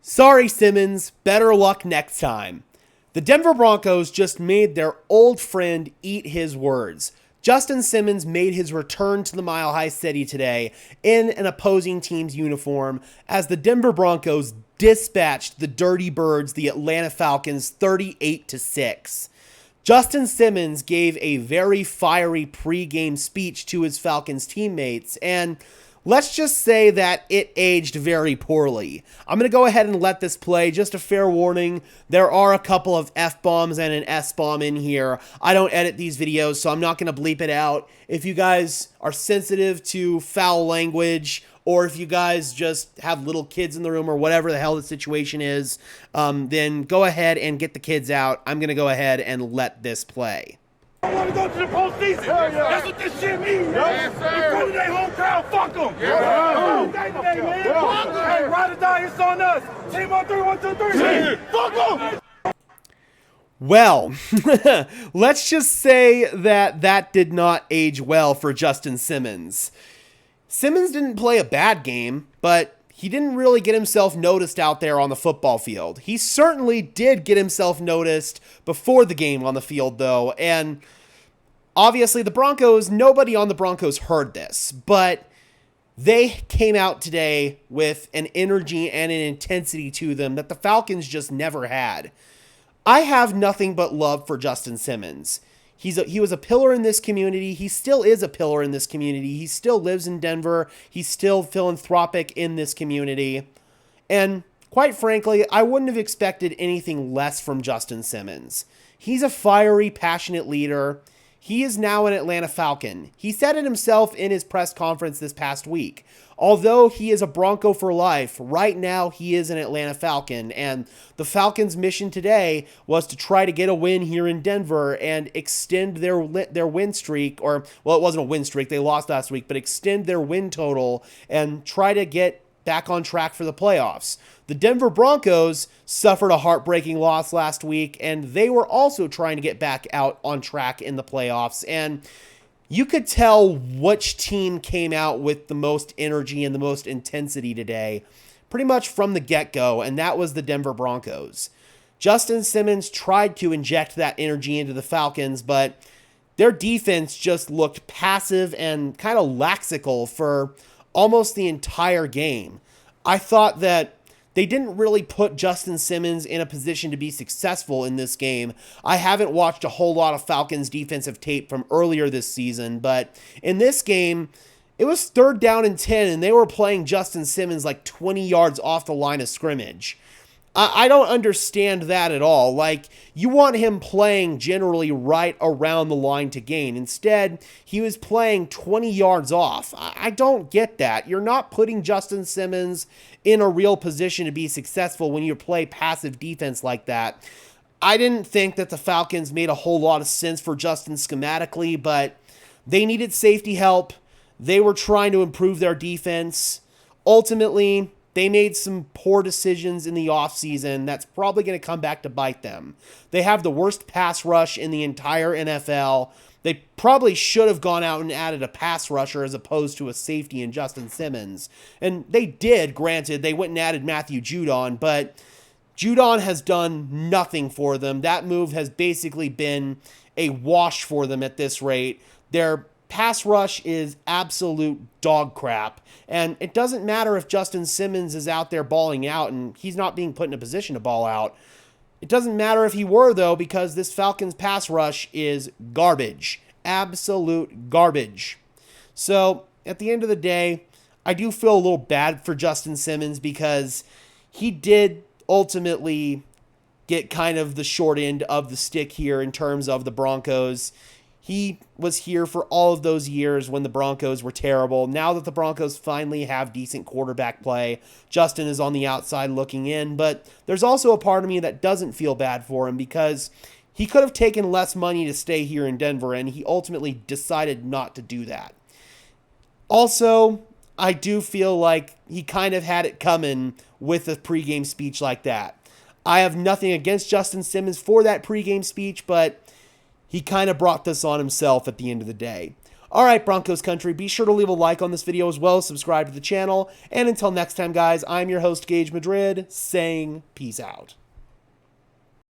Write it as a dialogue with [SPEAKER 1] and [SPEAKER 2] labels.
[SPEAKER 1] Sorry, Simmons. Better luck next time. The Denver Broncos just made their old friend eat his words. Justin Simmons made his return to the Mile High City today in an opposing team's uniform as the Denver Broncos dispatched the Dirty Birds, the Atlanta Falcons, 38-6. Justin Simmons gave a very fiery pregame speech to his Falcons teammates, and let's just say that it aged very poorly. I'm going to go ahead and let this play. Just a fair warning, there are a couple of F-bombs and an S-bomb in here. I don't edit these videos, so I'm not going to bleep it out. If you guys are sensitive to foul language, or if you guys just have little kids in the room or whatever the hell the situation is, then go ahead and get the kids out. I'm going to go ahead and let this play.
[SPEAKER 2] I want to go to the postseason. Yeah. That's what this shit means, bro.
[SPEAKER 3] Yes, sir.
[SPEAKER 2] In front of their hometown, fuck them.
[SPEAKER 3] Yeah.
[SPEAKER 2] Today, man. Hey, ride or die, it's on us. Team on 3, 1, 2, 3. Yeah. Fuck them.
[SPEAKER 1] Well, let's just say that did not age well for Justin Simmons. Simmons didn't play a bad game, but he didn't really get himself noticed out there on the football field. He certainly did get himself noticed before the game on the field, though, and obviously the Broncos, nobody on the Broncos heard this, but they came out today with an energy and an intensity to them that the Falcons just never had. I have nothing but love for Justin Simmons. He was a pillar in this community. He still is a pillar in this community. He still lives in Denver. He's still philanthropic in this community. And quite frankly, I wouldn't have expected anything less from Justin Simmons. He's a fiery, passionate leader. He is now an Atlanta Falcon. He said it himself in his press conference this past week. Although he is a Bronco for life, right now he is an Atlanta Falcon, and the Falcons' mission today was to try to get a win here in Denver and extend their win streak, or, well, it wasn't a win streak, they lost last week, but extend their win total and try to get back on track for the playoffs. The Denver Broncos suffered a heartbreaking loss last week, and they were also trying to get back out on track in the playoffs, and you could tell which team came out with the most energy and the most intensity today, pretty much from the get-go, and that was the Denver Broncos. Justin Simmons tried to inject that energy into the Falcons, but their defense just looked passive and kind of laxical for almost the entire game. I thought that they didn't really put Justin Simmons in a position to be successful in this game. I haven't watched a whole lot of Falcons defensive tape from earlier this season, but in this game, it was 3rd down and 10, and they were playing Justin Simmons like 20 yards off the line of scrimmage. I don't understand that at all. Like, you want him playing generally right around the line to gain. Instead, he was playing 20 yards off. I don't get that. You're not putting Justin Simmons in a real position to be successful when you play passive defense like that. I didn't think that the Falcons made a whole lot of sense for Justin schematically, but they needed safety help. They were trying to improve their defense. Ultimately, they made some poor decisions in the offseason that's probably going to come back to bite them. They have the worst pass rush in the entire NFL. They probably should have gone out and added a pass rusher as opposed to a safety in Justin Simmons. And they did, granted, they went and added Matthew Judon, but Judon has done nothing for them. That move has basically been a wash for them at this rate. Their pass rush is absolute dog crap, and it doesn't matter if Justin Simmons is out there balling out and he's not being put in a position to ball out. It doesn't matter if he were, though, because this Falcons pass rush is garbage. Absolute garbage. So, at the end of the day, I do feel a little bad for Justin Simmons because he did ultimately get kind of the short end of the stick here in terms of the Broncos. He was here for all of those years when the Broncos were terrible. Now that the Broncos finally have decent quarterback play, Justin is on the outside looking in, but there's also a part of me that doesn't feel bad for him because he could have taken less money to stay here in Denver, and he ultimately decided not to do that. Also, I do feel like he kind of had it coming with a pregame speech like that. I have nothing against Justin Simmons for that pregame speech, but he kind of brought this on himself at the end of the day. All right, Broncos country, be sure to leave a like on this video as well as subscribe to the channel. And until next time, guys, I'm your host, Gage Madrid, saying peace out.